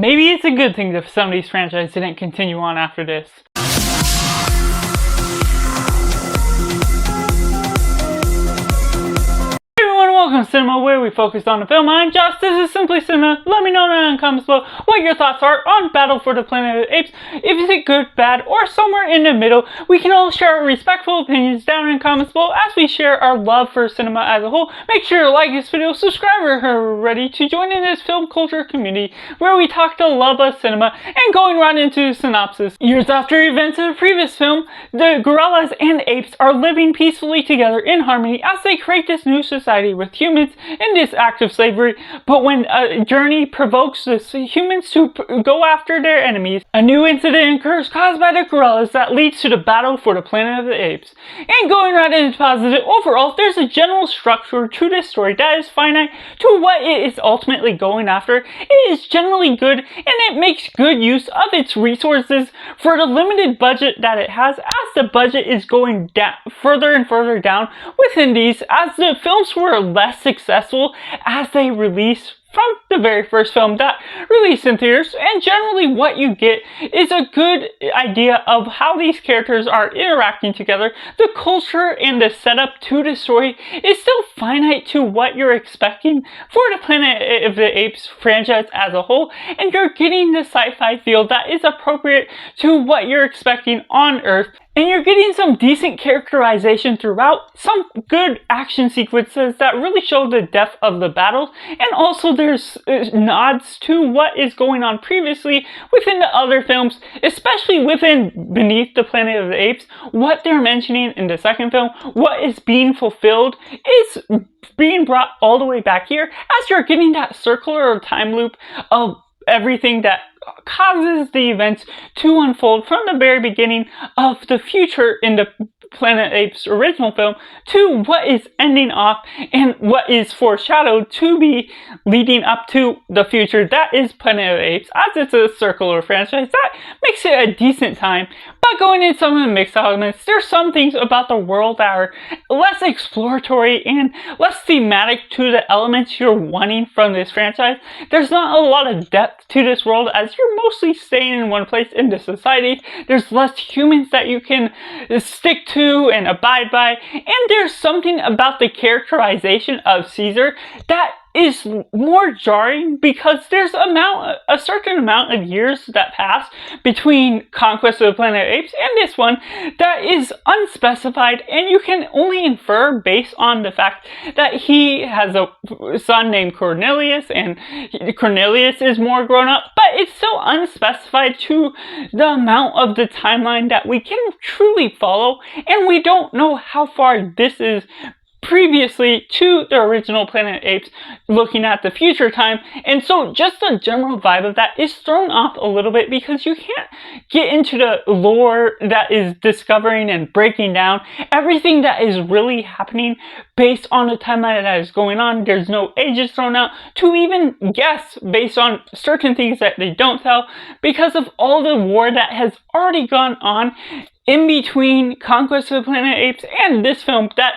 maybe it's a good thing that some of these franchises didn't continue on after this. Welcome to Cinema, where we focus on the film. I'm Josh, this is Simply Cinema. Let me know down in the comments below what your thoughts are on Battle for the Planet of the Apes. If it's good, bad, or somewhere in the middle, we can all share our respectful opinions down in the comments below as we share our love for cinema as a whole. Make sure to like this video, subscribe if you're ready to join in this film culture community where we talk to love of cinema and going right into Synopsis. Years after events of the previous film, the gorillas and apes are living peacefully together in harmony as they create this new society with humans in this act of slavery. But when a journey provokes the humans to go after their enemies, a new incident occurs caused by the gorillas that leads to the battle for the Planet of the Apes. And going right into positive, overall, there's a general structure to this story that is finite to what it is ultimately going after. It is generally good, and it makes good use of its resources for the limited budget that it has, as the budget is going down further and further down within these as the films were less successful as they release from the very first film that released in theaters. And generally what you get is a good idea of how these characters are interacting together. The culture and the setup to the story is still finite to what you're expecting for the Planet of the Apes franchise as a whole, and you're getting the sci-fi feel that is appropriate to what you're expecting on Earth. And you're getting some decent characterization throughout, some good action sequences that really show the depth of the battles, and also there's nods to what is going on previously within the other films, especially within Beneath the Planet of the Apes. What they're mentioning in the second film, what is being fulfilled, is being brought all the way back here as you're getting that circular time loop of everything that causes the events to unfold from the very beginning of the future in the Planet of the Apes original film to what is ending off and what is foreshadowed to be leading up to the future that is Planet of the Apes. As it's a circular franchise, that makes it a decent time. But going into some of the mixed elements, there's some things about the world that are less exploratory and less thematic to the elements you're wanting from this franchise. There's not a lot of depth to this world as you're mostly staying in one place in the society. There's less humans that you can stick to and abide by, and there's something about the characterization of Caesar that is more jarring because there's a certain amount of years that pass between Conquest of the Planet of Apes and this one that is unspecified, and you can only infer based on the fact that he has a son named Cornelius, and Cornelius is more grown up, but it's still unspecified to the amount of the timeline that we can truly follow, and we don't know how far this is previously to the original Planet of Apes, looking at the future time. And so just the general vibe of that is thrown off a little bit because you can't get into the lore that is discovering and breaking down everything that is really happening based on the timeline that is going on. There's no ages thrown out to even guess based on certain things that they don't tell because of all the war that has already gone on in between Conquest of the Planet of the Apes and this film that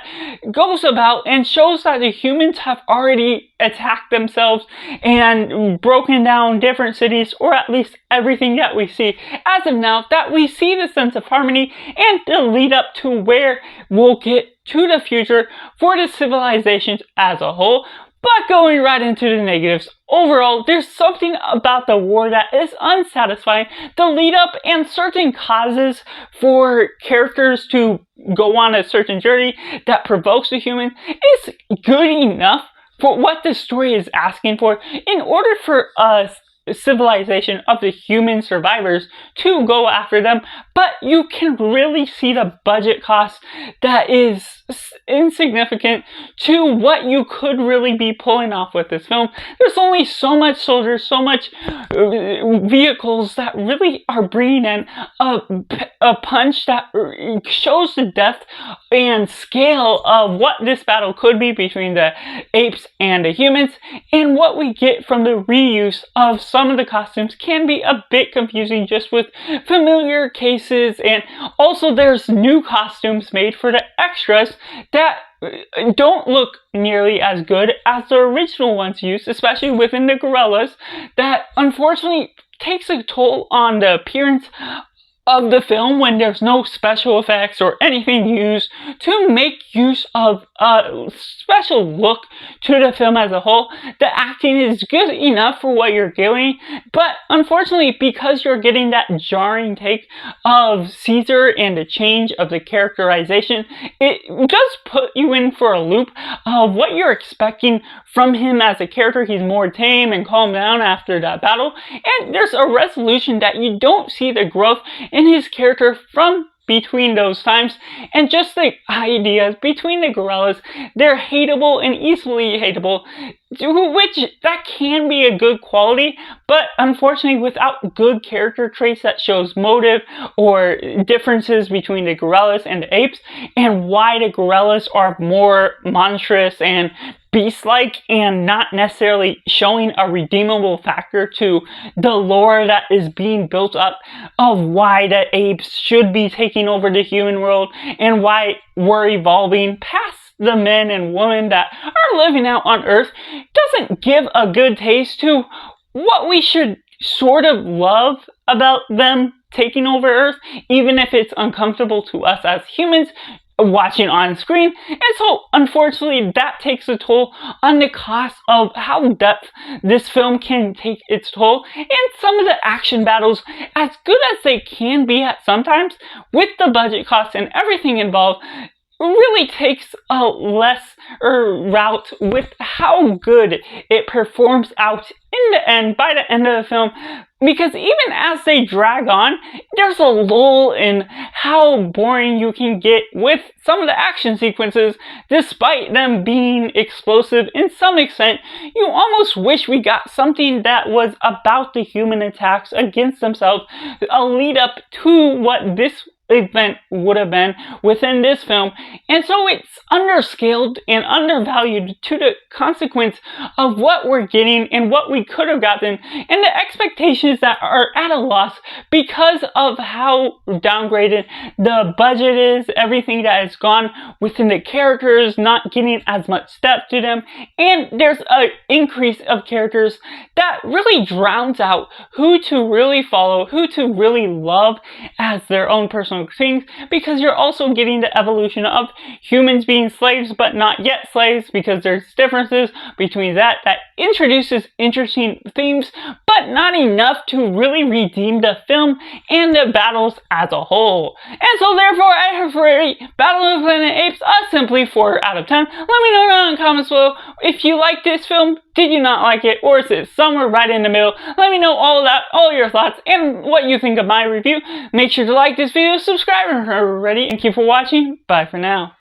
goes about and shows that the humans have already attacked themselves and broken down different cities, or at least everything that we see as of now, that we see the sense of harmony and the lead up to where we'll get to the future for the civilizations as a whole. But going right into the negatives, overall, there's something about the war that is unsatisfying. The lead up and certain causes for characters to go on a certain journey that provokes the human is good enough for what the story is asking for in order for us civilization of the human survivors to go after them. But you can really see the budget cost that is insignificant to what you could really be pulling off with this film. There's only so much soldiers, so much vehicles that really are bringing in a punch that shows the depth and scale of what this battle could be between the apes and the humans. And what we get from the reuse of some of the costumes can be a bit confusing just with familiar cases, and also there's new costumes made for the extras effects that don't look nearly as good as the original ones used, especially within the gorillas, that unfortunately takes a toll on the appearance of the film when there's no special effects or anything used to make use of a special look to the film as a whole. The acting is good enough for what you're doing, but unfortunately, because you're getting that jarring take of Caesar and the change of the characterization, it does put you in for a loop of what you're expecting from him as a character. He's more tame and calmed down after that battle, and there's a resolution that you don't see the growth in his character from between those times, and just the ideas between the gorillas, they're hateable and easily hateable, which that can be a good quality, but unfortunately without good character traits that shows motive or differences between the gorillas and the apes, and why the gorillas are more monstrous and beast-like and not necessarily showing a redeemable factor to the lore that is being built up of why the apes should be taking over the human world and why we're evolving past the men and women that are living out on Earth, doesn't give a good taste to what we should sort of love about them taking over Earth, even if it's uncomfortable to us as humans watching on screen. And so unfortunately that takes a toll on the cost of how depth this film can take its toll, and some of the action battles, as good as they can be at sometimes, with the budget costs and everything involved, really takes a lesser route with how good it performs out in the end, by the end of the film, because even as they drag on, there's a lull in how boring you can get with some of the action sequences. Despite them being explosive in some extent, you almost wish we got something that was about the human attacks against themselves, a lead up to what this event would have been within this film. And so it's underscaled and undervalued to the consequence of what we're getting and what we could have gotten, and the expectations that are at a loss because of how downgraded the budget is, everything that has gone within the characters not getting as much depth to them, and there's an increase of characters that really drowns out who to really follow, who to really love as their own personal things, because you're also getting the evolution of humans being slaves but not yet slaves, because there's differences between that introduces interesting themes, but not enough to really redeem the film and the battles as a whole. And so therefore I have rated Battle of the Planet of the Apes a simply 4 out of 10. Let me know down in the comments below if you like this film, did you not like it, or is it somewhere right in the middle? Let me know all of that, all your thoughts, and what you think of my review. Make sure to like this video, subscribe if you're already, and thank you for watching. Bye for now.